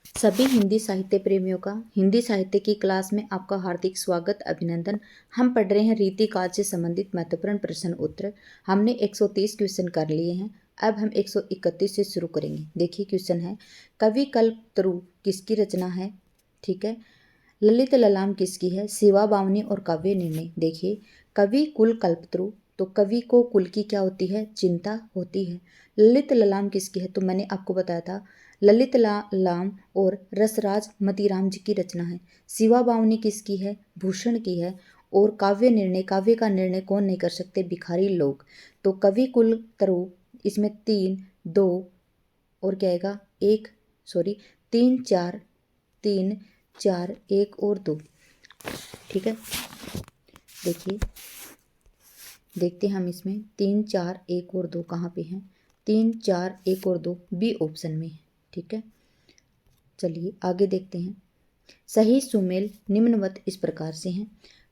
सभी हिंदी साहित्य प्रेमियों का हिंदी साहित्य की क्लास में आपका हार्दिक स्वागत अभिनंदन। हम पढ़ रहे हैं रीति काल से संबंधित महत्वपूर्ण प्रश्न उत्तर। हमने 130 क्वेश्चन कर लिए हैं। अब हम 131 से शुरू करेंगे। देखिए क्वेश्चन है, कवि कल्पतरु किसकी रचना है? ठीक है। ललित ललाम किसकी है? शिवा बावनी और काव्य निर्णय। देखिए कवि कुल कल्पतरु, तो कवि को कुल की क्या होती है? चिंता होती है। ललित ललाम किसकी है? तो मैंने आपको बताया था ललित लाम और रसराज मतीराम जी की रचना है। शिवा बावनी किसकी है? भूषण की है। और काव्य निर्णय, काव्य का निर्णय कौन नहीं कर सकते? भिखारी लोग। तो कवि कुल तरु, इसमें 3 2 और क्या आएगा? 1 सॉरी 3 4 3 4 1 और 2। ठीक है, देखिए देखते हैं हम इसमें 3 4 1 और 2 कहाँ पे हैं? 3 4 1 और 2 बी ऑप्शन में है। ठीक है, चलिए आगे देखते हैं। सही सुमेल निम्नवत इस प्रकार से हैं।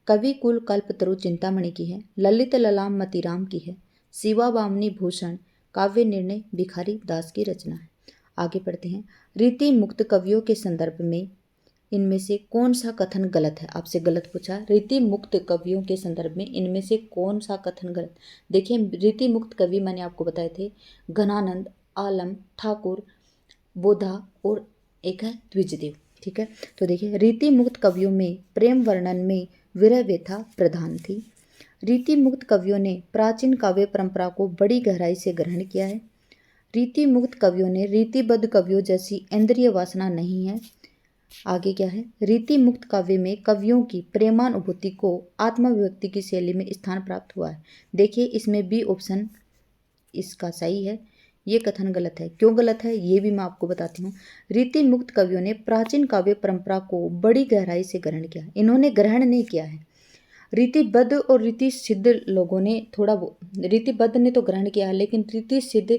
कवि कुल कल्पतरु चिंतामणि की है, ललित ललाम मतीराम की है, शिवा बामनी भूषण, काव्य निर्णय भिखारी दास की रचना है। आगे पढ़ते हैं। रीति मुक्त कवियों के संदर्भ में इनमें से कौन सा कथन गलत है? आपसे गलत पूछा। रीति मुक्त कवियों के संदर्भ में इनमें से कौन सा कथन गलत? देखिए रीति मुक्त कवि मैंने आपको बताए थे घनानंद, आलम, ठाकुर, बोधा और एक है द्विजदेव। ठीक है, तो देखिए रीति मुक्त कवियों में प्रेम वर्णन में विरह व्यथा प्रधान थी। रीति मुक्त कवियों ने प्राचीन काव्य परंपरा को बड़ी गहराई से ग्रहण किया है। रीति मुक्त कवियों ने रीतिबद्ध कवियों जैसी इंद्रिय वासना नहीं है। आगे क्या है? रीति मुक्त काव्य में कवियों की प्रेमानुभूति को आत्माभिव्यक्ति की शैली में स्थान प्राप्त हुआ है। देखिए इसमें बी ऑप्शन इसका सही है। ये कथन गलत है। क्यों गलत है ये भी मैं आपको बताती हूँ। रीति मुक्त कवियों ने प्राचीन काव्य परंपरा को बड़ी गहराई से ग्रहण किया। इन्होंने ग्रहण नहीं किया है। रीतिबद्ध और रीति सिद्ध लोगों ने रीतिबद्ध ने तो ग्रहण किया है, लेकिन रीति सिद्ध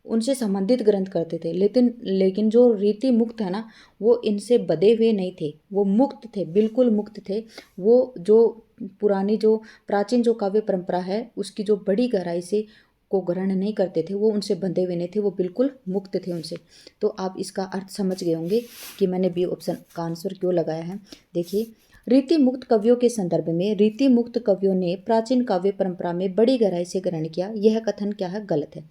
उनसे संबंधित ग्रंथ करते थे। लेकिन जो रीति मुक्त है ना, वो इनसे बधे हुए नहीं थे, वो मुक्त थे, बिल्कुल मुक्त थे। वो जो पुरानी जो प्राचीन जो काव्य परंपरा है उसकी जो बड़ी गहराई से को ग्रहण नहीं करते थे, वो उनसे बंधे हुए नहीं थे, वो बिल्कुल मुक्त थे उनसे। तो आप इसका अर्थ समझ गए होंगे कि मैंने बी ऑप्शन का आंसर क्यों लगाया है। देखिए रीति मुक्त कवियों के संदर्भ में रीति मुक्त कवियों ने प्राचीन काव्य परंपरा में बड़ी गहराई से ग्रहण किया, यह कथन क्या है? गलत है।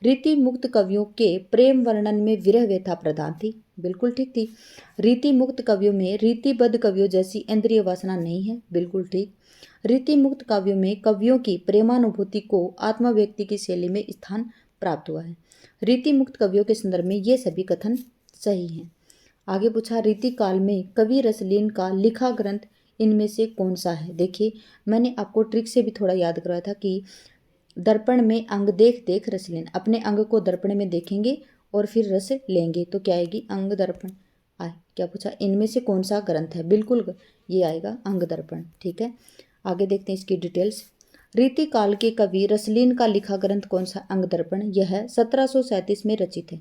रीति मुक्त कवियों के प्रेम वर्णन में विरह व्यथा प्रधान थी, बिल्कुल ठीक थी। रीति मुक्त कवियों में रीतिबद्ध कवियों जैसी इंद्रिय वासना नहीं है, बिल्कुल ठीक। रीति मुक्त काव्यों में कवियों की प्रेमानुभूति को आत्मव्यक्ति की शैली में स्थान प्राप्त हुआ है। रीति मुक्त कवियों के संदर्भ में ये सभी कथन सही हैं। आगे पूछा, रीति काल में कवि रसलीन का लिखा ग्रंथ इनमें से कौन सा है? देखिए मैंने आपको ट्रिक से भी थोड़ा याद करवाया था कि दर्पण में अंग देख देख रस लेना। अपने अंग को दर्पण में देखेंगे और फिर रस लेंगे तो क्या आएगी? अंग दर्पण आए। क्या पूछा? इनमें से कौन सा ग्रंथ है? बिल्कुल ये आएगा अंग दर्पण। ठीक है, आगे देखते हैं इसकी डिटेल्स। रीति काल के कवि रसलीन का लिखा ग्रंथ कौन सा? अंग दर्पण। यह 1737 में रचित है।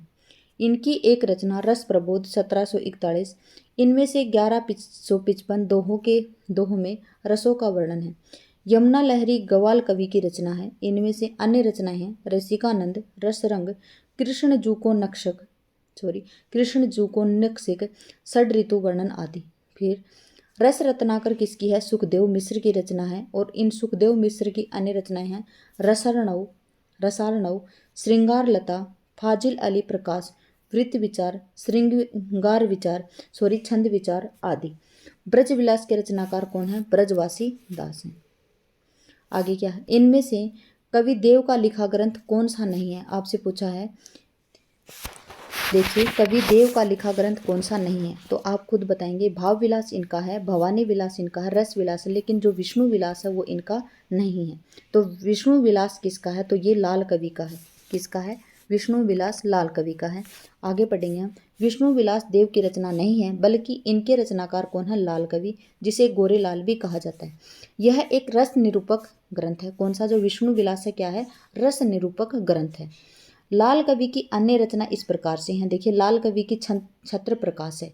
इनकी एक रचना रस प्रबोध 1741। इनमें से 1155 दोहों में रसों का वर्णन है। यमुना लहरी गवाल कवि की रचना है। इनमें से अन्य रचनाएं हैं रसिकानंद, रसरंग, कृष्ण जू को नक्सिक, षड ऋतु वर्णन आदि। फिर रस रत्नाकर किसकी है? सुखदेव मिश्र की रचना है। और इन सुखदेव मिश्र की अन्य रचनाएं हैं रसार्णव, श्रृंगार लता, फाजिल अली प्रकाश, वृत्त विचार, श्रृंगार विचार, छंद विचार आदि। ब्रजविलास के रचनाकार कौन है? ब्रजवासी दास हैं। आगे क्या है? इनमें से कवि देव का लिखा ग्रंथ कौन सा नहीं है? आपसे पूछा है। देखिए कवि देव का लिखा ग्रंथ कौन सा नहीं है, तो आप खुद बताएंगे। भाव विलास इनका है, भवानी विलास इनका है, रस विलास है, लेकिन जो विष्णु विलास है वो इनका नहीं है। तो विष्णु विलास किसका है? तो ये लाल कवि का है। किसका है? विष्णु विलास लाल कवि का है। आगे पढ़ेंगे हम। विष्णु विलास देव की रचना नहीं है, बल्कि इनके रचनाकार कौन है? लाल कवि, जिसे गोरे लाल भी कहा जाता है। यह एक रस निरूपक ग्रंथ है। कौन सा? जो विष्णु विलास है क्या है? रस निरूपक ग्रंथ है। लाल कवि की अन्य रचना इस प्रकार से हैं। देखिए लाल कवि की छत्र प्रकाश है,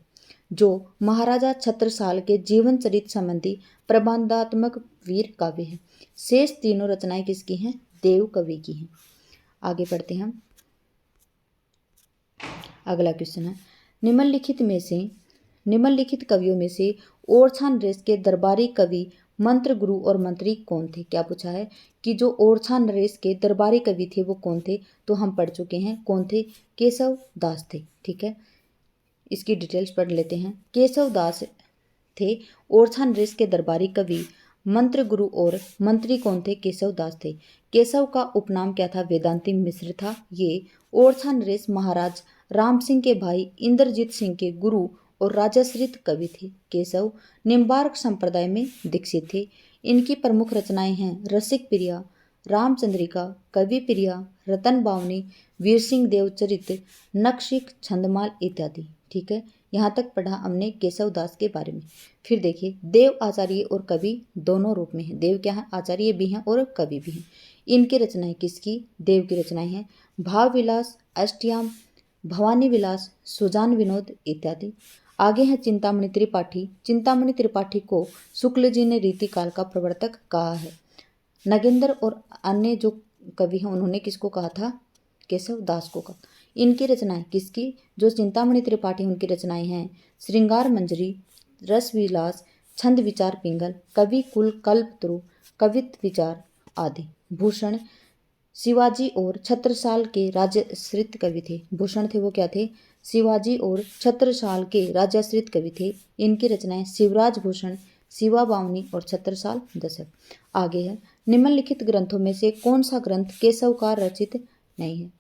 जो महाराजा छत्रसाल के जीवन चरित संबंधी प्रबंधात्मक वीर काव्य है। शेष तीनों रचनाएं किसकी हैं? देव कवि की हैं। आगे पढ़ते हैं हम। अगला क्वेश्चन है, निम्नलिखित कवियों में से ओरछा नरेश के दरबारी कवि, मंत्र गुरु और मंत्री कौन थे? क्या पूछा है कि जो ओरछा नरेश के दरबारी कवि थे वो कौन थे? तो हम पढ़ चुके हैं कौन थे, केशव दास थे। ठीक है, इसकी डिटेल्स पढ़ लेते हैं। केशव दास थे ओरछा नरेश के दरबारी कवि, मंत्र गुरु और मंत्री कौन थे? केशव दास थे। केशव का उपनाम क्या था? वेदांती मिश्र था। ये ओरछा नरेश महाराज राम सिंह के भाई इंद्रजीत सिंह के गुरु और राजाश्रित कवि थे। केशव निम्बार्क संप्रदाय में दीक्षित थे। इनकी प्रमुख रचनाएं हैं रसिक प्रिया, रामचंद्रिका, कवि प्रिया, रतन बावनी, वीर सिंह देवचरित, नक्शिक, छंदमाल इत्यादि। ठीक है, यहाँ तक पढ़ा हमने केशव दास के बारे में। फिर देखिए, देव आचार्य और कवि दोनों रूप में है। देव क्या है? आचार्य भी हैं और कवि भी हैं। इनकी रचनाएं किसकी? देव की रचनाएं हैं भाव विलास, अष्टयाम, भवानी विलास, सुजान विनोद इत्यादि। आगे है चिंतामणि त्रिपाठी। चिंतामणि त्रिपाठी को शुक्ल जी ने रीतिकाल का प्रवर्तक कहा है। नगेंद्र और अन्य जो कवि हैं उन्होंने किसको कहा था? केशव दास को कहा। इनकी रचनाएं किसकी? जो चिंतामणि त्रिपाठी उनकी रचनाएं हैं श्रृंगार मंजरी, रस विलास, छंद विचार पिंगल, कवि कुल कल्पतरु, कवित्व विचार आदि। भूषण शिवाजी और छत्रसाल के राजाश्रित कवि थे। भूषण थे वो क्या थे? शिवाजी और छत्रसाल के राजाश्रित कवि थे। इनकी रचनाएं शिवराज भूषण, शिवा बावनी और छत्रसाल दशक। आगे है निम्नलिखित ग्रंथों में से कौन सा ग्रंथ केशव का रचित नहीं है?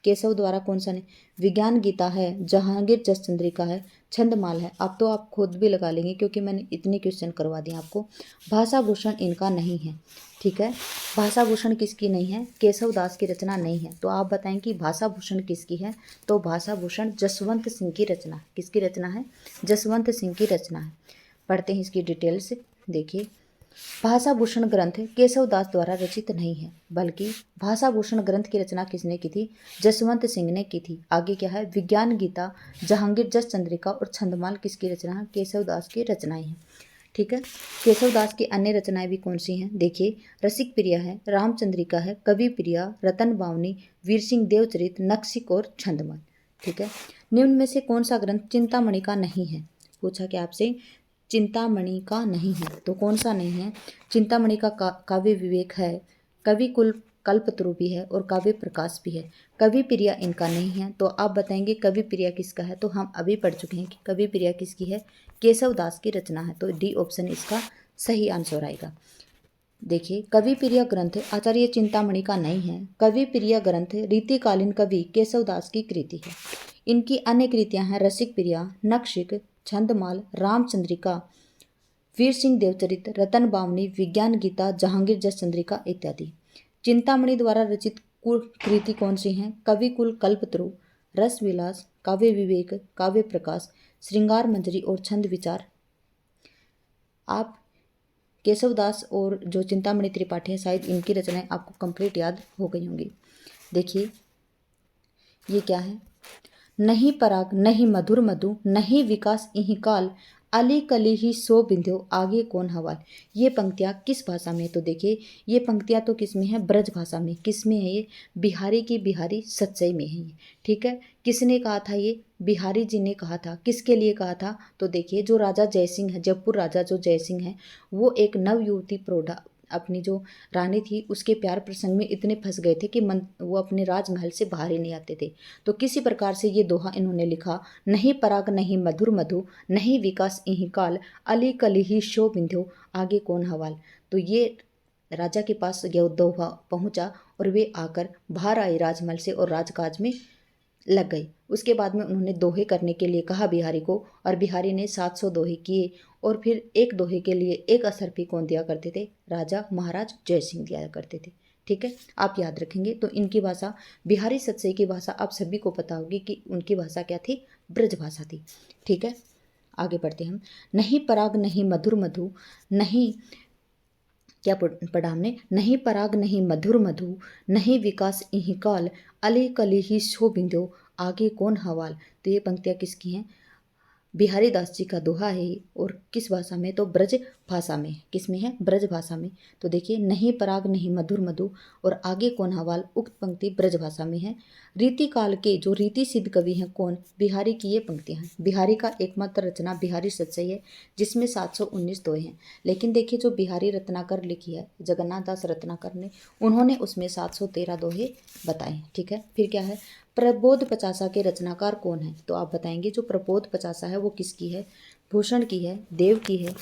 केशव द्वारा कौन सा नहीं? विज्ञान गीता है, जहांगीर जस चंद्रिका है, छंदमाल है। अब तो आप खुद भी लगा लेंगे क्योंकि मैंने इतने क्वेश्चन करवा दिए आपको। भाषा भूषण इनका नहीं है। ठीक है, भाषा भूषण किसकी नहीं है? केशव दास की रचना नहीं है। तो आप बताएं कि भाषा भूषण किसकी है? तो भाषा भूषण जसवंत सिंह की रचना। किसकी रचना है? जसवंत सिंह की रचना है। पढ़ते हैं इसकी डिटेल्स। देखिए, भाषा भूषण ग्रंथ केशव दास द्वारा रचित नहीं है, बल्कि भाषा भूषण ग्रंथ की रचना किसने की थी? जसवंत सिंह ने की थी। आगे क्या है? विज्ञान गीता, जहांगीर जस चंद्रिका और छंदमाल किसकी रचना है? केशव दास की रचनाएं हैं। ठीक है, केशव दास की अन्य रचनाएं भी कौन सी हैं? देखिए, रसिक प्रिया है, रामचंद्रिका है, कवि प्रिया, रतन बावनी, वीर सिंह देवचरित, नक्शिक और छंदमाल। ठीक है, निम्न में से कौन सा ग्रंथ चिंतामणि का नहीं है? पूछा क्या आपसे? चिंतामणि का नहीं है, तो कौन सा नहीं है? चिंतामणि का काव्य विवेक है, कवि कुल कल्पतरु भी है और काव्य प्रकाश भी है। कवि प्रिया इनका नहीं है। तो आप बताएंगे कवि प्रिया किसका है? तो हम अभी पढ़ चुके हैं कि कवि प्रिया किसकी है? केशव दास की रचना है। तो डी ऑप्शन इसका सही आंसर आएगा। देखिए, कवि प्रिया ग्रंथ आचार्य चिंतामणि का नहीं है। कवि प्रिया ग्रंथ रीतिकालीन कवि केशव दास की कृति है। इनकी अन्य कृतियां हैं रसिक प्रिया, नक्शिक, छंदमाल, रामचंद्रिका, वीर सिंह देवचरित, रतन बावनी, विज्ञान गीता, जहांगीर जस चंद्रिका इत्यादि। चिंतामणि द्वारा रचित कुल कृति कौन सी हैं? कवि कुल कल्पतरु, रस विलास, काव्य विवेक, काव्य प्रकाश, श्रृंगार मंजरी और छंद विचार। आप केशव दास और जो चिंतामणि त्रिपाठी है शायद इनकी रचनाएं आपको कंप्लीट याद हो गई होंगी। देखिए, ये क्या है? नहीं पराग नहीं मधुर मधु, नहीं विकास इहि काल, अली कली ही सो बिंध्यो, आगे कौन हवाल। ये पंक्तियाँ किस भाषा में? तो देखिए, ये पंक्तियाँ तो किस में है? ब्रज भाषा में। किस में है ये? बिहारी की बिहारी सच्चाई में है ये। ठीक है, किसने कहा था ये? बिहारी जी ने कहा था। किसके लिए कहा था? तो देखिए, जो राजा जयसिंह है, जयपुर राजा जो जयसिंह है, वो एक नव युवती प्रौढ़ा अपनी जो रानी थी उसके प्यार प्रसंग में इतने फंस गए थे कि वो अपने राजमहल से बाहर ही नहीं आते थे। तो किसी प्रकार से ये दोहा इन्होंने लिखा, नहीं पराग नहीं मधुर मधु, नहीं विकास इहि काल, अली कली ही शो बिंध्यो, आगे कौन हवाल। तो ये राजा के पास यह दोहा पहुंचा और वे आकर बाहर आए राजमहल से और राजकाज में लग गई। उसके बाद में उन्होंने दोहे करने के लिए कहा बिहारी को, और बिहारी ने 700 दोहे किए। और फिर एक दोहे के लिए एक असरफी कौन दिया करते थे? राजा महाराज जयसिंह दिया करते थे। ठीक है, आप याद रखेंगे। तो इनकी भाषा बिहारी सतसई की भाषा आप सभी को पता होगी कि उनकी भाषा क्या थी? ब्रज भाषा थी। ठीक है, आगे बढ़ते हम। नहीं पराग नहीं मधुर मधु, नहीं क्या पढ़ा हमने? नहीं पराग नहीं मधुर मधु, नहीं विकास इहि काल, अली कली ही शो बिंदो, आगे कौन हवाल। तो ये पंक्तियाँ किसकी हैं? बिहारी दास जी का दोहा है और किस भाषा में? तो ब्रज भाषा में, किस में है, ब्रज भाषा में। तो देखिए, नहीं पराग नहीं मधुर मधु और आगे कौन हवाल, उक्त पंक्ति ब्रज भाषा में है। रीति काल के जो रीति सिद्ध कवि हैं कौन, बिहारी की ये पंक्तियां हैं। बिहारी का एकमात्र रचना बिहारी सच्चाई है जिसमें 719 दोहे हैं। लेकिन देखिए, जो बिहारी रत्नाकर लिखी है, जगन्नाथ दास रत्नाकर ने, उन्होंने उसमें 713 दोहे बताए हैं। ठीक है, फिर क्या है, प्रबोध पचासा के रचनाकार कौन है, तो आप बताएंगे जो प्रबोध पचासा है वो किसकी है, भूषण की है, देव की है,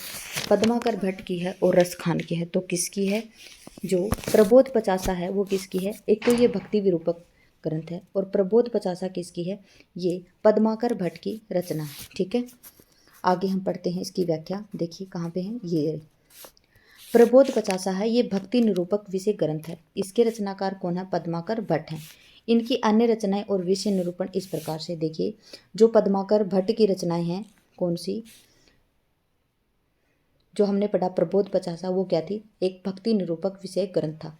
पद्माकर भट्ट की है और रसखान की है। तो किसकी है, जो प्रबोध पचासा है वो किसकी है, एक तो ये भक्ति विरूपक ग्रंथ है और प्रबोध पचासा किसकी है, ये पद्माकर भट्ट की रचना है। ठीक है, आगे हम पढ़ते हैं इसकी व्याख्या। देखिए कहाँ पे है, ये प्रबोध पचासा है, ये भक्ति निरूपक विषय ग्रंथ है। इसके रचनाकार कौन है, पद्माकर भट्ट हैं। इनकी अन्य रचनाएं और विषय निरूपण इस प्रकार से, देखिए जो पद्माकर भट्ट की रचनाएं हैं कौन सी, जो हमने पढ़ा प्रबोध पचासा, वो क्या थी, एक भक्ति निरूपक विषय ग्रंथ था।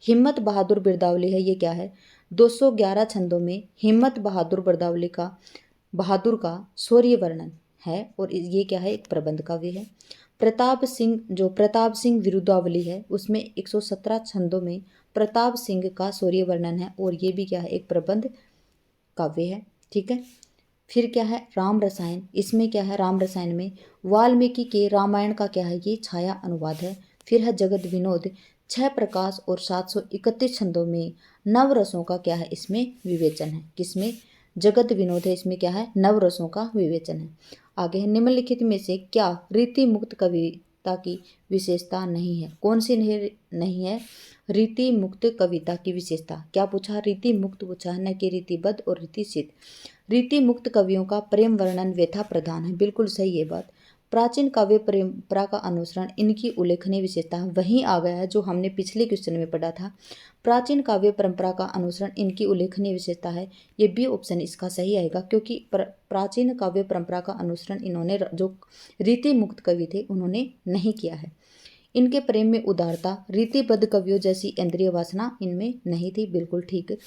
हिम्मत बहादुर बिरदावली है, ये क्या है, 211 छंदों में हिम्मत बहादुर बिरदावली का, बहादुर का शौर्य वर्णन है और ये क्या है, एक प्रबंध काव्य है। प्रताप सिंह, जो प्रताप सिंह विरुदावली है, उसमें 117 छंदों में प्रताप सिंह का शौर्य वर्णन है और ये भी क्या है, एक प्रबंध काव्य है। ठीक है, फिर क्या है, राम रसायन, इसमें क्या है, राम रसायन में वाल्मीकि के रामायण का क्या है, ये छाया अनुवाद है। फिर है जगत विनोद, 6 प्रकाश और 731 छंदों में नव रसों का क्या है, इसमें विवेचन है। किसमें, जगत विनोद है, इसमें क्या है, नव रसों का विवेचन है। आगे है, निम्नलिखित में से क्या रीति मुक्त कविता की विशेषता नहीं है, कौन सी नहीं है रीति मुक्त कविता की विशेषता। क्या पूछा, रीति मुक्त पूछा है, न कि रीतिबद्ध और रीति सिद्ध। रीति मुक्त कवियों का प्रेम वर्णन व्यथा प्रधान है, बिल्कुल सही ये बात। प्राचीन काव्य परंपरा का अनुसरण इनकी उल्लेखनीय विशेषता है। वहीं आ गया है जो हमने पिछले क्वेश्चन में पढ़ा था, प्राचीन काव्य परंपरा का अनुसरण इनकी उल्लेखनीय विशेषता है। ये बी ऑप्शन इसका सही आएगा, क्योंकि प्राचीन काव्य परंपरा का अनुसरण इन्होंने, जो रीति मुक्त कवि थे, उन्होंने नहीं किया है। इनके प्रेम में उदारता, रीतिबद्ध कवियों जैसी इंद्रिय वासना इनमें नहीं थी, बिल्कुल ठीक।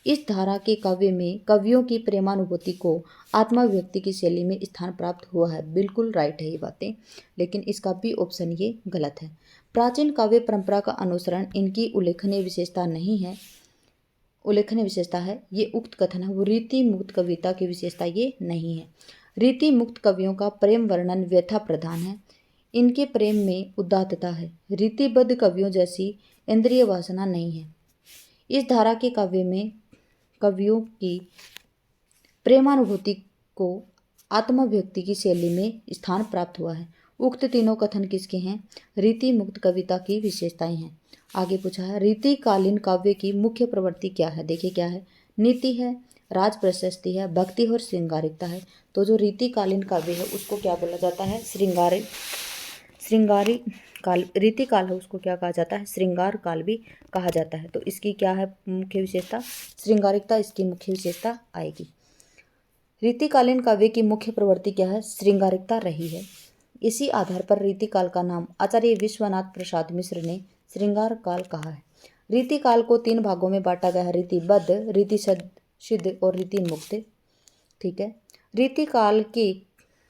इस धारा के काव्य में कवियों की प्रेमानुभूति को आत्माभिव्यक्ति की शैली में स्थान प्राप्त हुआ है, बिल्कुल राइट है ये बातें, लेकिन इसका भी ऑप्शन ये गलत है। प्राचीन काव्य परंपरा का अनुसरण इनकी उल्लेखनीय विशेषता नहीं है, उल्लेखनीय विशेषता है, ये उक्त कथन है, वो रीति मुक्त कविता की विशेषता ये नहीं है। रीति मुक्त कवियों का प्रेम वर्णन व्यथा प्रधान है, इनके प्रेम में उदात्तता है। रीतिबद्ध कवियों जैसी इंद्रिय वासना नहीं है। इस धारा के काव्य में कवियों की प्रेमानुभूति को आत्माभिव्यक्ति की शैली में स्थान प्राप्त हुआ है। उक्त तीनों कथन किसके हैं, रीति मुक्त कविता की विशेषताएं हैं। आगे पूछा है, रीतिकालीन काव्य की मुख्य प्रवृत्ति क्या है। देखिए क्या है, नीति है, राज प्रशस्ति है, भक्ति और श्रृंगारिकता है। तो जो रीतिकालीन काव्य है उसको क्या बोला जाता है, श्रृंगारी काल, रीति काल है उसको क्या कहा जाता है, श्रृंगार काल भी कहा जाता है। तो इसकी क्या है मुख्य विशेषता, श्रृंगारिकता इसकी मुख्य विशेषता आएगी। रीतिकालीन काव्य की मुख्य प्रवृत्ति क्या है, श्रृंगारिकता रही है। इसी आधार पर रीतिकाल का नाम आचार्य विश्वनाथ प्रसाद मिश्र ने श्रृंगार काल कहा है। रीतिकाल को 3 भागों में बांटा गया है, रीतिबद्ध, रीति सिद्ध और रीति मुक्त। ठीक है, रीतिकाल के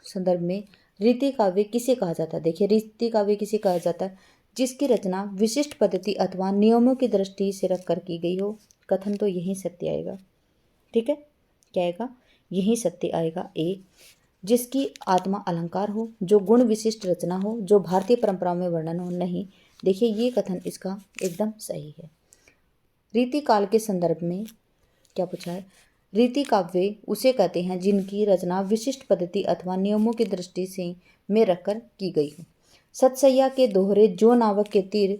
संदर्भ में रीति काव्य किसे कहा जाता है। देखिए, रीति काव्य किसे कहा जाता है, जिसकी रचना विशिष्ट पद्धति अथवा नियमों की दृष्टि से रखकर की गई हो। कथन तो यही सत्य आएगा। ठीक है, क्या आएगा, यही सत्य आएगा। ए, जिसकी आत्मा अलंकार हो, जो गुण विशिष्ट रचना हो, जो भारतीय परंपराओं में वर्णन हो। नहीं, देखिए ये कथन इसका एकदम सही है। रीति काल के संदर्भ में क्या पूछा है, रीति काव्य उसे कहते हैं जिनकी रचना विशिष्ट पद्धति अथवा नियमों की दृष्टि से में रखकर की गई हो। सतसैया के दोहरे जो नावक के तीर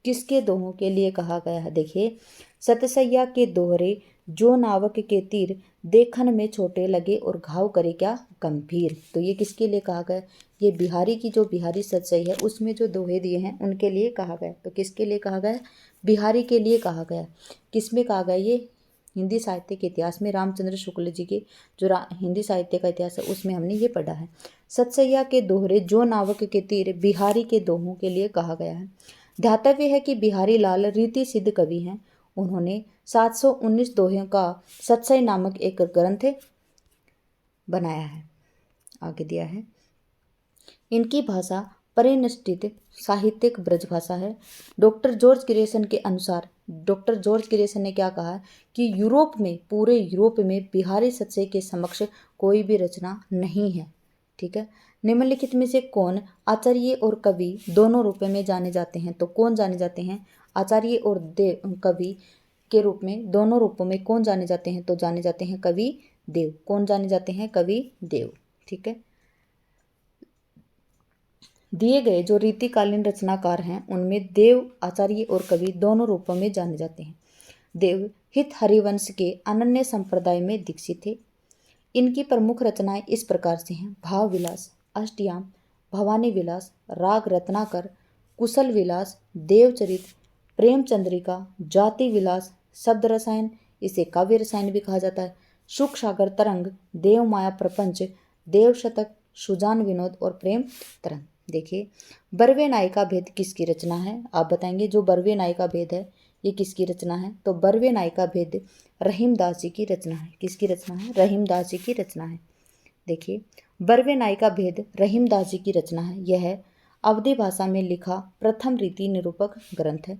किसके दोहों के लिए कहा गया है। देखिए, सतसैया के दोहरे जो नावक के तीर देखन में छोटे लगे और घाव करे क्या गंभीर। तो ये किसके लिए कहा गया, ये बिहारी की, जो बिहारी सतसई है उसमें जो दोहे दिए हैं उनके लिए कहा गया। तो किसके लिए कहा गया, बिहारी के लिए कहा गया। किसमें कहा गया, ये हिंदी साहित्य के इतिहास में रामचंद्र शुक्ल जी के जो हिंदी साहित्य का इतिहास है उसमें हमने ये पढ़ा है। सतसैया के दोहरे जो नावक के तीर बिहारी के दोहों के लिए कहा गया है। ध्यातव्य है कि बिहारी लाल रीति सिद्ध कवि हैं। उन्होंने 719 दोहों का सतसई नामक एक ग्रंथ बनाया है। आगे दिया है, इनकी भाषा परिनिष्ठित साहित्यिक ब्रजभाषा है। डॉक्टर जॉर्ज ग्रेसन के अनुसार, डॉक्टर जॉर्ज ग्रेसन ने क्या कहा कि यूरोप में, पूरे यूरोप में बिहारी सच्चे के समक्ष कोई भी रचना नहीं है। ठीक है। निम्नलिखित में से कौन आचार्य और कवि दोनों रूपों में जाने जाते हैं? तो कौन जाने जाते हैं? आचार्य और कवि के रूप में दोनों रूपों में कौन जाने जाते हैं? तो जाने जाते हैं कवि देव। कौन जाने जाते हैं? कवि देव। ठीक है। दिए गए जो रीतिकालीन रचनाकार हैं उनमें देव, आचार्य और कवि दोनों रूपों में जाने जाते हैं। देव हित हरिवंश के अनन्य संप्रदाय में दीक्षित थे। इनकी प्रमुख रचनाएं इस प्रकार से हैं: भाव विलास, अष्टयाम, भवानी विलास, राग रत्नाकर, कुशल विलास, देवचरित, प्रेम चंद्रिका, जाति विलास, शब्द रसायन, इसे काव्य रसायन भी कहा जाता है, सुख सागर तरंग, देव माया प्रपंच, देव शतक, सुजान विनोद और प्रेम तरंग। देखिए, बरवे नायिका भेद किसकी रचना है? आप बताएंगे। जो बरवे नायिका भेद है ये किसकी रचना है? तो बरवे नायिका भेद रहीमदास जी की रचना है। किसकी रचना है? रहीमदास जी की रचना है। देखिए, बरवे नायिका भेद रहीमदास जी की रचना है। यह अवधी भाषा में लिखा प्रथम रीति निरूपक ग्रंथ है।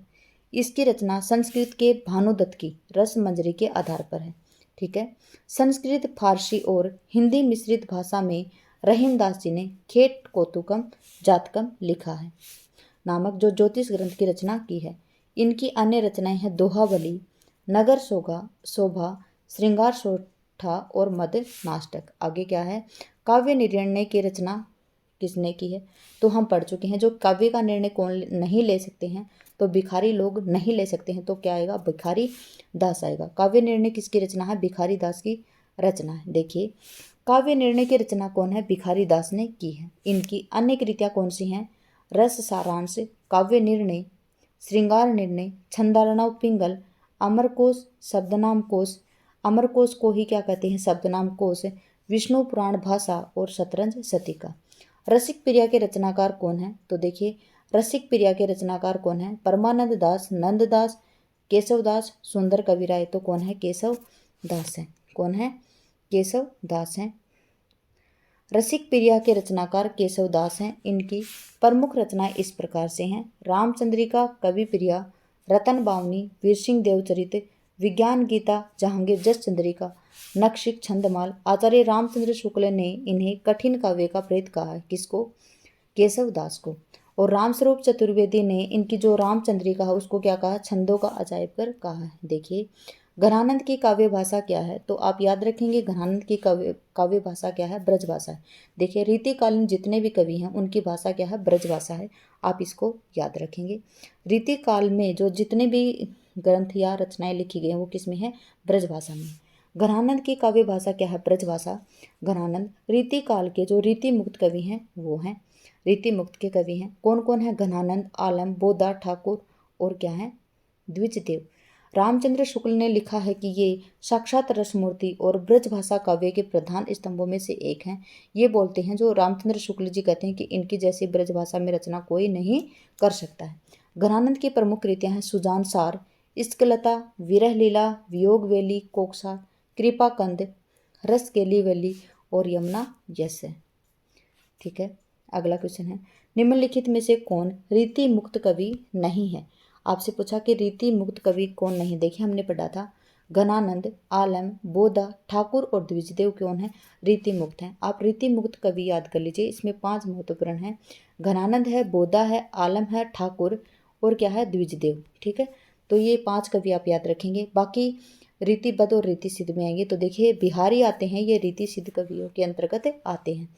इसकी रचना संस्कृत के भानुदत्त की रस मंजरी के आधार पर है। ठीक है। संस्कृत, फारसी और हिंदी मिश्रित भाषा में रहीमदास जी ने खेट कौतुकम जातकम लिखा है नामक जो ज्योतिष ग्रंथ की रचना की है। इनकी अन्य रचनाएं हैं दोहावली, नगर शोभा, श्रृंगार शोठा और मद नाटक। आगे क्या है? काव्य निर्णय की रचना किसने की है? तो हम पढ़ चुके हैं। जो काव्य का निर्णय कौन नहीं ले सकते हैं? तो भिखारी लोग नहीं ले सकते हैं। तो क्या आएगा? भिखारी दास आएगा। काव्य निर्णय किसकी रचना है? भिखारी दास की रचना है। देखिए, काव्य निर्णय की रचना कौन है? भिखारी दास ने की है। इनकी अन्य कृतियां कौन सी हैं? रस सारांश, काव्य निर्णय, श्रृंगार निर्णय, छंदार्णव पिंगल, अमरकोश, शब्दनाम कोश, अमरकोश को ही क्या कहते हैं? शब्दनाम कोश, विष्णु पुराण भाषा और शतरंज शतिका। रसिक प्रिया के रचनाकार कौन है? तो देखिए, रसिक प्रिया के रचनाकार कौन है? परमानंद दास, नंददास, केशव दास, सुंदर कविराय। तो कौन है? केशव दास है। कौन है? केशव दास हैं। रसिक प्रिया के रचनाकार केशव दास हैं। इनकी प्रमुख रचनाएं इस प्रकार से हैं: रामचंद्रिका, कवि प्रिया, रतन बावनी, वीर सिंह देवचरित, विज्ञान गीता, जहांगीर जस चंद्रिका, नक्शिक, छंदमाल। आचार्य रामचंद्र शुक्ल ने इन्हें कठिन काव्य का प्रेत कहा है। किसको? केशव दास को। और रामस्वरूप चतुर्वेदी ने इनकी जो रामचंद्रिका है उसको क्या कहा? छंदों का अजायब कर कहा है। देखिए, घनानंद की काव्य भाषा क्या है? तो आप याद रखेंगे घनानंद की काव्य भाषा क्या है? ब्रज भाषा है। देखिए, रीतिकालीन जितने भी कवि हैं उनकी भाषा क्या है? ब्रज भाषा है। आप इसको याद रखेंगे। रीतिकाल में जो जितने भी ग्रंथ या रचनाएं लिखी गई हैं वो किस में है? ब्रज भाषा में। घनानंद की काव्य भाषा क्या है? ब्रज भाषा। घनानंद रीतिकाल के जो रीति मुक्त कवि हैं वो हैं। रीति मुक्त के कवि हैं कौन कौन है? घनानंद, आलम, बोधा, ठाकुर और क्या है? द्विजदेव। रामचंद्र शुक्ल ने लिखा है कि ये साक्षात रसमूर्ति और ब्रजभाषा काव्य के प्रधान स्तंभों में से एक हैं। ये बोलते हैं, जो रामचंद्र शुक्ल जी कहते हैं कि इनकी जैसी ब्रजभाषा में रचना कोई नहीं कर सकता है। घनानंद की प्रमुख कृतियां हैं सुजान सार, इश्कलता, विरह लीला, वियोग वेली, कोकसा, कृपा कंद, रस केली वेली और यमुना यश है। ठीक है। अगला क्वेश्चन है, निम्नलिखित में से कौन रीति मुक्त कवि नहीं है? आपसे पूछा कि रीति मुक्त कवि कौन नहीं। देखिए, हमने पढ़ा था घनानंद, आलम, बोधा, ठाकुर और द्विजदेव कौन है? रीति मुक्त हैं। आप रीति मुक्त कवि याद कर लीजिए। इसमें 5 महत्वपूर्ण हैं। घनानंद है, बोधा है, आलम है, ठाकुर और क्या है? द्विजदेव। ठीक है। तो ये 5 कवि आप याद रखेंगे। बाकी रीतिबद्ध और रीति सिद्ध में आएंगे। तो देखिए, बिहारी आते हैं, ये रीति सिद्ध कवियों के अंतर्गत आते हैं।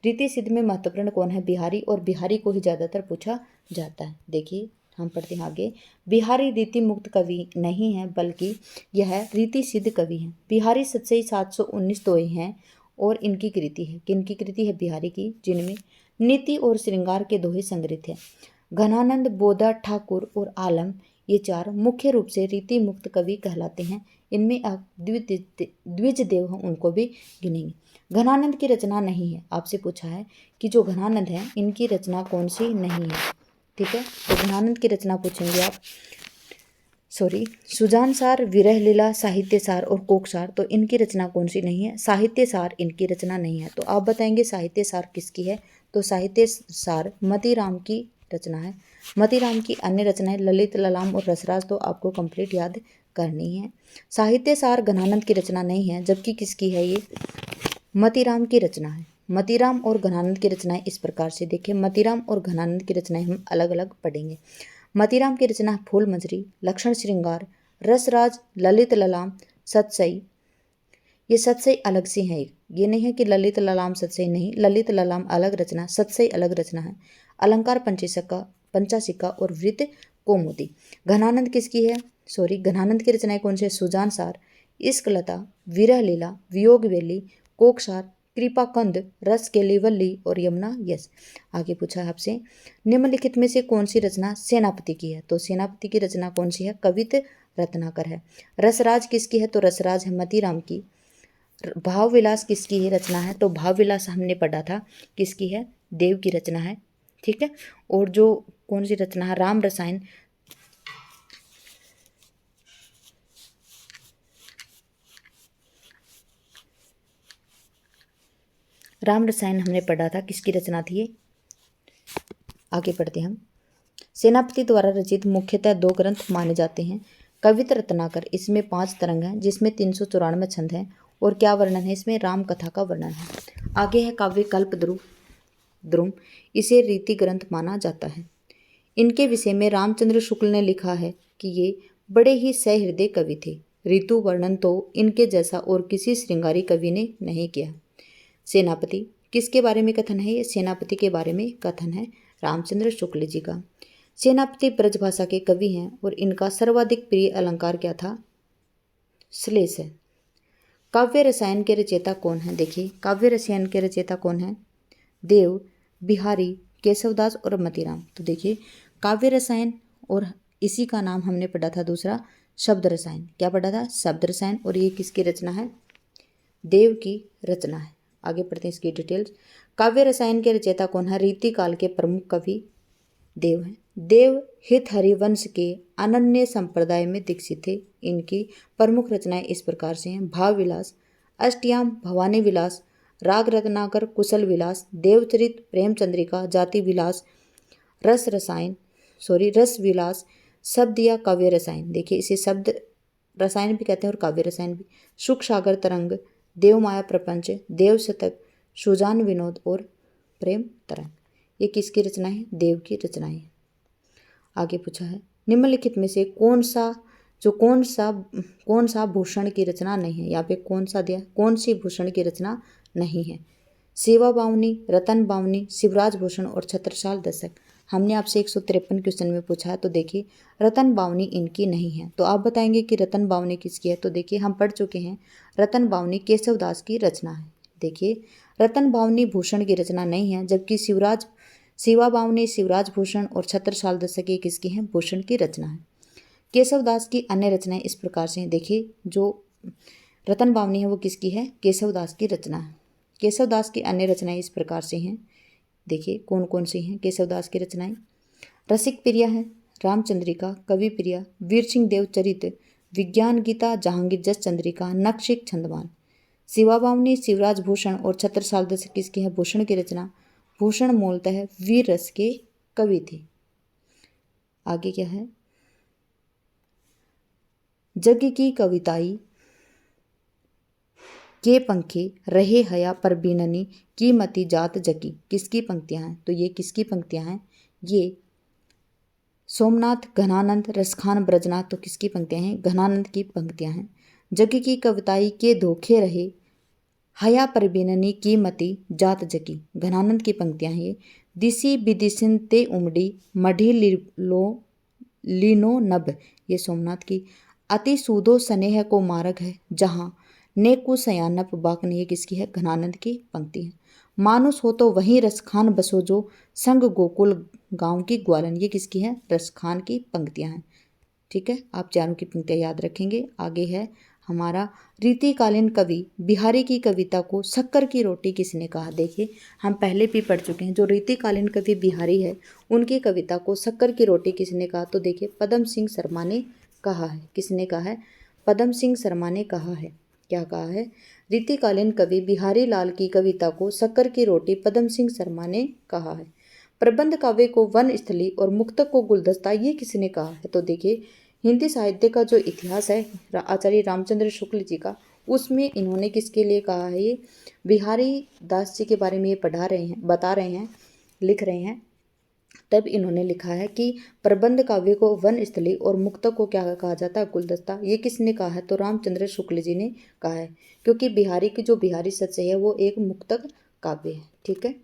रीति सिद्ध में महत्वपूर्ण कौन है? बिहारी। और बिहारी को ही ज़्यादातर पूछा जाता है। देखिए, हम पढ़ते हैं आगे। बिहारी रीति मुक्त कवि नहीं है, बल्कि यह रीति सिद्ध कवि हैं। बिहारी सच्चे 719 दोहे हैं और इनकी कृति है। किनकी कृति है? बिहारी की, जिनमें नीति और श्रृंगार के दोहे संग्रहित हैं। घनानंद, बोधा, ठाकुर और आलम ये 4 मुख्य रूप से रीति मुक्त कवि कहलाते हैं। इनमें आप द्विजदेव हैं उनको भी गिनेंगे। घनानंद की रचना नहीं है। आपसे पूछा है कि जो घनानंद हैं इनकी रचना कौन सी नहीं है। ठीक है। तो घनानंद की रचना पूछेंगे आप। सुजान सार, विरह लीला, साहित्य सार और कोकसार, तो इनकी रचना कौन सी नहीं है? साहित्य सार इनकी रचना नहीं है। तो आप बताएंगे साहित्य सार किसकी है? तो साहित्य सार मतीराम की रचना है। मतीराम की अन्य रचनाएं ललित ललाम और रसराज तो आपको कंप्लीट याद करनी है। साहित्य सार घनानंद की रचना नहीं है, जबकि किसकी है ये? मतीराम की रचना है। मतीराम और घनानंद की रचनाएं इस प्रकार से देखिए, मतीराम और घनानंद की रचनाएं हम अलग अलग पढ़ेंगे। मतीराम की रचना फूल मंजरी, लक्षण श्रृंगार, रसराज, ललित ललाम, सतसई। ये सतसई अलग से हैं, ये नहीं है कि ललित ललाम सतसई नहीं, ललित ललाम अलग रचना, सतसई अलग रचना है। अलंकार पंचासिक्का और वृत्त कौमुदी। घनानंद किसकी है? घनानंद की रचनाएं कौन सी है? सुजान सार, इश्कलता, विरह लीला, वियोग वेली, कोकसार, कृपाकंद, रस केलीवल्ली और यमुना यस। आगे पूछा है आपसे, निम्नलिखित में से कौन सी रचना सेनापति की है? तो सेनापति की रचना कौन सी है? कवित रत्नाकर है। रसराज किसकी है? तो रसराज है मतीराम की। भाव विलास किसकी ही रचना है? तो भाव विलास हमने पढ़ा था किसकी है? देव की रचना है। ठीक है। और जो कौन सी रचना है? राम रसायन, राम रसायन हमने पढ़ा था किसकी रचना थी ये? आगे पढ़ते हम। सेनापति द्वारा रचित मुख्यतः 2 ग्रंथ माने जाते हैं। कवित रत्नाकर, इसमें 5 तरंग हैं, जिसमें 394 छंद हैं। और क्या वर्णन है इसमें? राम कथा का वर्णन है। आगे है काव्य कल्प द्रुम, इसे रीति ग्रंथ माना जाता है। इनके विषय में रामचंद्र शुक्ल ने लिखा है कि ये बड़े ही सहृदय कवि थे। ऋतु वर्णन तो इनके जैसा और किसी श्रृंगारी कवि ने नहीं किया। सेनापति किसके बारे में कथन है? ये सेनापति के बारे में कथन है रामचंद्र शुक्ल जी का। सेनापति ब्रजभाषा के कवि हैं और इनका सर्वाधिक प्रिय अलंकार क्या था? श्लेष है। काव्य रसायन के रचयिता कौन है? देखिए, काव्य रसायन के रचयिता कौन है? देव, बिहारी, केशवदास और मतीराम। तो देखिए, काव्य रसायन और इसी का नाम हमने पढ़ा था दूसरा शब्द रसायन। क्या पढ़ा था? शब्द रसायन। और ये किसकी रचना है? देव की रचना है। आगे पढ़ते हैं इसकी डिटेल्स। काव्य रसायन के रचयिता कौन है? रीति काल के प्रमुख कवि देव हैं। देव हित हरिवंश के अनन्य संप्रदाय में दीक्षित थे। इनकी प्रमुख रचनाएं इस प्रकार से हैं: भाव विलास, अष्टयाम, भवानी विलास, राग रत्नाकर, कुशल विलास, देवचरित, प्रेमचंद्रिका, जाति विलास, रस विलास, शब्द या काव्य रसायन। देखिए, इसे शब्द रसायन भी कहते हैं और काव्य रसायन भी। सुख सागर तरंग, देव माया प्रपंच, देव शतक, सुजान विनोद और प्रेम तरंग। ये किसकी रचना है? देव की रचना है। आगे पूछा है, निम्नलिखित में से कौन सा भूषण की रचना नहीं है? यहाँ पे कौन सा दिया? कौन सी भूषण की रचना नहीं है? सेवा बावनी, रतन बावनी, शिवराज भूषण और छत्रसाल दशक। हमने आपसे 153 क्वेश्चन में पूछा है। तो देखिए, रतन बावनी इनकी नहीं है। तो आप बताएंगे कि रतन बावनी किसकी है? तो देखिए, हम पढ़ चुके हैं, रतन बावनी केशवदास की रचना है। देखिए, रतन बावनी भूषण की रचना नहीं है, जबकि शिवा बावनी, शिवराज भूषण और छत्रसाल दशक ये किसकी हैं? भूषण की रचना है। केशवदास की अन्य रचनाएं इस प्रकार से हैं। देखिए, जो रतन बावनी है वो किसकी है? केशवदास की रचना है। केशवदास की अन्य रचनाएं इस प्रकार से हैं। देखिए, कौन कौन सी हैं केशवदास की रचनाएं? रसिक प्रिया है, रामचंद्रिका, कवि प्रिया, वीर सिंह देव चरित, विज्ञान गीता, जहांगीर जस चंद्रिका, नक्शिक छंदमान। शिवा बावनी, शिवराज भूषण और छत्रसाल दशक किसकी है? भूषण की रचना। भूषण मूलतः वीर रस के कवि थे। आगे क्या है? जग की कविताई के पंखे रहे हया पर बीननी की मति जात जकी। किसकी पंक्तियां हैं? तो ये किसकी पंक्तियां हैं? ये सोमनाथ, घनानंद, रसखान, ब्रजनाथ। तो किसकी पंक्तियां हैं? घनानंद की पंक्तियां हैं। जग की कविताई के धोखे रहे हया पर बीननी की मति जात जकी। घनानंद की पंक्तियां हैं ये। दिसी विदिशिन ते उमड़ी मढ़ी लीनो नभ। ये सोमनाथ की। अति सूदो स्नेह को मार्ग है जहाँ ने कु सयानप बाकन। ये किसकी है? घनानंद की पंक्ति है। मानुस हो तो वहीं रसखान बसो जो संग गोकुल गांव की ग्वालन। ये किसकी है? रसखान की पंक्तियां हैं। ठीक है, आप चारों की पंक्तियां याद रखेंगे। आगे है हमारा रीतिकालीन कवि बिहारी की कविता को शक्कर की रोटी किसने कहा? देखिए, हम पहले भी पढ़ चुके हैं, जो रीतिकालीन कवि बिहारी है उनकी कविता को शक्कर की रोटी किसने कहा? तो देखिए, पदम सिंह शर्मा ने कहा है। किसने कहा है? पदम सिंह शर्मा ने कहा है। क्या कहा है? रीतिकालीन कवि बिहारी लाल की कविता को शक्कर की रोटी पदम सिंह शर्मा ने कहा है। प्रबंध काव्य को वन स्थली और मुक्तक को गुलदस्ता, ये किसने कहा है? तो देखिए, हिंदी साहित्य का जो इतिहास है आचार्य रामचंद्र शुक्ल जी का, उसमें इन्होंने किसके लिए कहा है? ये बिहारी दास जी के बारे में ये पढ़ा रहे हैं, बता रहे हैं, लिख रहे हैं। तब इन्होंने लिखा है कि प्रबंध काव्य को वन स्थली और मुक्तक को क्या कहा जाता है? गुलदस्ता। ये किसने कहा है? तो रामचंद्र शुक्ल जी ने कहा है, क्योंकि बिहारी की जो बिहारी सच है वो एक मुक्तक काव्य है। ठीक है।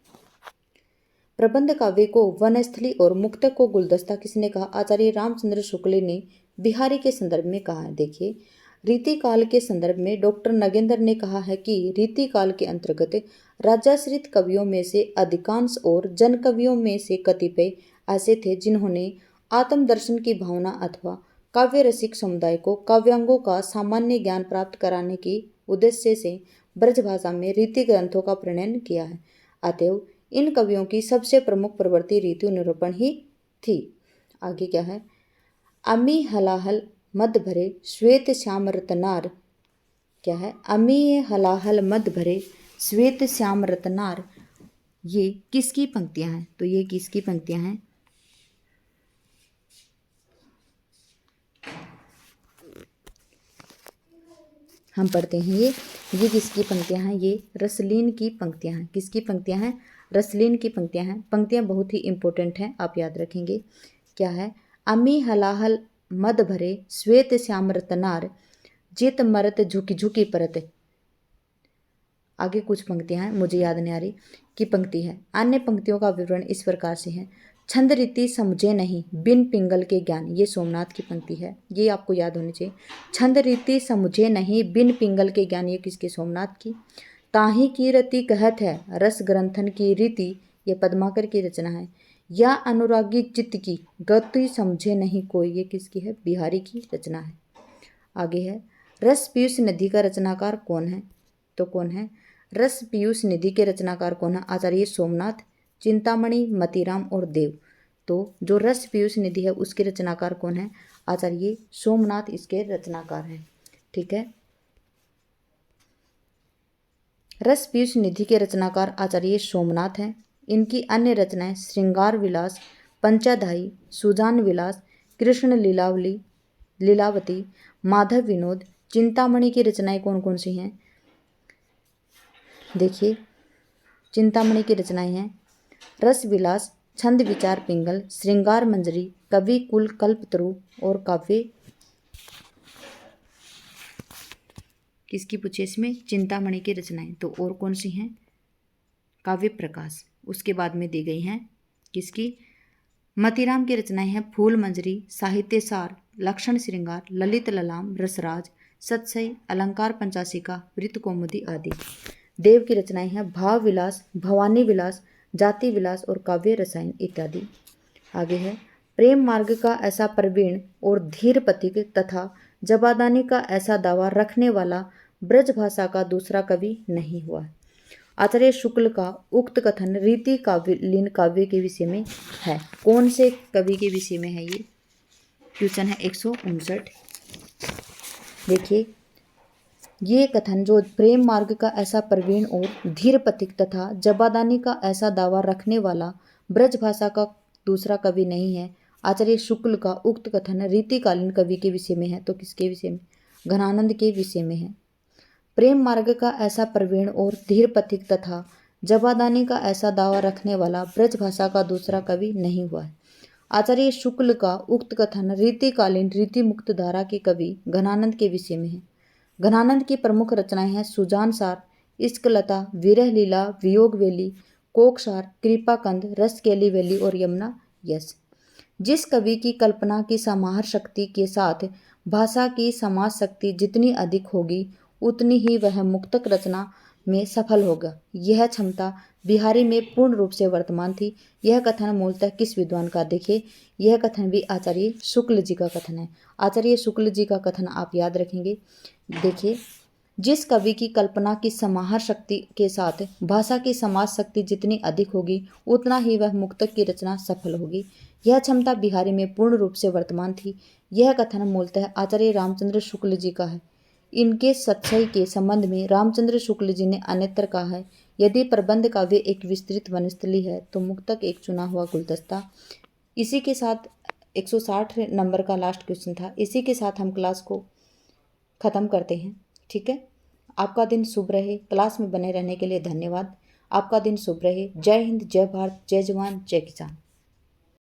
प्रबंध काव्य को वनस्थली और मुक्तक को गुलदस्ता किसने कहा? आचार्य रामचंद्र शुक्ल ने बिहारी के संदर्भ में कहा है। देखिए, रीतिकाल के संदर्भ में डॉक्टर नगेंद्र ने कहा है कि रीतिकाल के अंतर्गत राजाश्रित कवियों में से अधिकांश और जन कवियों में से कतिपय ऐसे थे जिन्होंने आत्मदर्शन की भावना अथवा काव्य रसिक समुदाय को काव्यांगों का सामान्य ज्ञान प्राप्त कराने की उद्देश्य से ब्रजभाषा में रीति ग्रंथों का प्रणयन किया है। अतएव इन कवियों की सबसे प्रमुख प्रवृत्ति रीति निरूपण ही थी। आगे क्या है? अमी हलाहल मद भरे श्वेत श्याम रतनार। क्या है? अमी हलाहल मद भरे श्वेत श्याम रतनार, ये किसकी पंक्तियां हैं? तो ये किसकी पंक्तियां हैं? हम पढ़ते हैं ये किसकी पंक्तियां हैं? ये रसलीन की पंक्तियां हैं। किसकी पंक्तियां हैं? रसलीन की पंक्तियां हैं। पंक्तियां बहुत ही इंपॉर्टेंट हैं, आप याद रखेंगे। क्या है? अमी हलाहल मद भरे श्वेत श्याम रतनार, जित मरत झुकी झुकी परत। आगे कुछ पंक्तियां हैं, मुझे याद नहीं आ रही की पंक्ति है। अन्य पंक्तियों का विवरण इस प्रकार से है। छंद रीति समझे नहीं बिन पिंगल के ज्ञान, ये सोमनाथ की पंक्ति है, ये आपको याद होनी चाहिए। छंद रीति समझे नहीं बिन पिंगल के ज्ञान, ये किसके? सोमनाथ की। ताही की रति कहत है रस ग्रंथन की रीति, ये पद्माकर की रचना है। या अनुरागी चित्त की गति समझे नहीं कोई, ये किसकी है? बिहारी की रचना है। आगे है, रस पीयूष निधि का रचनाकार कौन है? तो कौन है? रस पीयूष निधि के रचनाकार कौन है? आचार्य सोमनाथ, चिंतामणि, मतीराम और देव। तो जो रस पीयूष निधि है उसके रचनाकार कौन है? आचार्य सोमनाथ इसके रचनाकार हैं। ठीक है। रस पीयूष निधि के रचनाकार आचार्य सोमनाथ हैं। इनकी अन्य रचनाएं श्रृंगार विलास, पंचाध्यायी, सुजान विलास, कृष्ण लीलावली, लीलावती, माधव विनोद, चिंतामणि की रचनाएं कौन कौन सी हैं? देखिए, चिंतामणि की रचनाएं हैं रस विलास, छंद विचार पिंगल, श्रृंगार मंजरी, कवि कुल कल्पतरु और काव्य। किसकी पूछे इसमें? चिंतामणि की रचनाएं। तो और कौन सी हैं? काव्य प्रकाश उसके बाद में दी गई हैं। किसकी? मतीराम की रचनाएं हैं फूल मंजरी, साहित्य सार, लक्षण श्रृंगार, ललित ललाम, रसराज, सत्सई, अलंकार पंचाशिका, वृत्त कौमुदी आदि। देव की रचनाएं हैं भाव विलास, भवानी विलास, जाति विलास और काव्य रसायन इत्यादि। आगे है, प्रेम मार्ग का ऐसा प्रवीण और धीर पथिक तथा जबादानी का ऐसा दावा रखने वाला ब्रजभाषा का दूसरा कवि नहीं हुआ। आचार्य शुक्ल का उक्त कथन रीति काव्यलीन काव्य के विषय में है। कौन से कवि के विषय में है? ये क्वेश्चन है 159। देखिए, ये कथन जो प्रेम मार्ग का ऐसा प्रवीण और धीर पथिक तथा जबादानी का ऐसा दावा रखने वाला ब्रजभाषा का दूसरा कवि नहीं है, आचार्य शुक्ल का उक्त कथन रीतिकालीन कवि के विषय में है। तो किसके विषय में? घनानंद के विषय में है। प्रेम मार्ग का ऐसा प्रवीण और धीर पथिक तथा जबादानी का ऐसा दावा रखने वाला ब्रजभाषा का दूसरा कवि नहीं हुआ है। आचार्य शुक्ल का उक्त कथन रीतिकालीन रीति मुक्त धारा के कवि घनानंद के विषय में है। घनानंद की प्रमुख रचनाएं हैं सुजान सार, इश्कलता, विरह लीला, वियोग वेली, कोकसार, कृपाकंद, रसकेली वेली और यमुना यश। जिस कवि की कल्पना की समाहार शक्ति के साथ भाषा की समाज शक्ति जितनी अधिक होगी उतनी ही वह मुक्तक रचना में सफल होगा। यह क्षमता बिहारी में पूर्ण रूप से वर्तमान थी। यह कथन मूलतः किस विद्वान का? देखिए, यह कथन भी आचार्य शुक्ल जी का कथन है। आचार्य शुक्ल जी का कथन आप याद रखेंगे। देखिए, जिस कवि की कल्पना की समाहार शक्ति के साथ भाषा की समाज शक्ति जितनी अधिक होगी, उतना ही वह मुक्तक की रचना सफल होगी। यह क्षमता बिहारी में पूर्ण रूप से वर्तमान थी। यह कथन मूलतः आचार्य रामचंद्र शुक्ल जी का है। इनके सच्चाई के संबंध में रामचंद्र शुक्ल जी ने अन्यत्र कहा है, यदि प्रबंध काव्य एक विस्तृत वनस्थली है तो मुक्तक एक चुना हुआ गुलदस्ता। इसी के साथ 160 नंबर का लास्ट क्वेश्चन था। इसी के साथ हम क्लास को ख़त्म करते हैं। ठीक है, आपका दिन शुभ रहे। क्लास में बने रहने के लिए धन्यवाद। आपका दिन शुभ रहे। जय हिंद, जय भारत, जय जवान, जय किसान।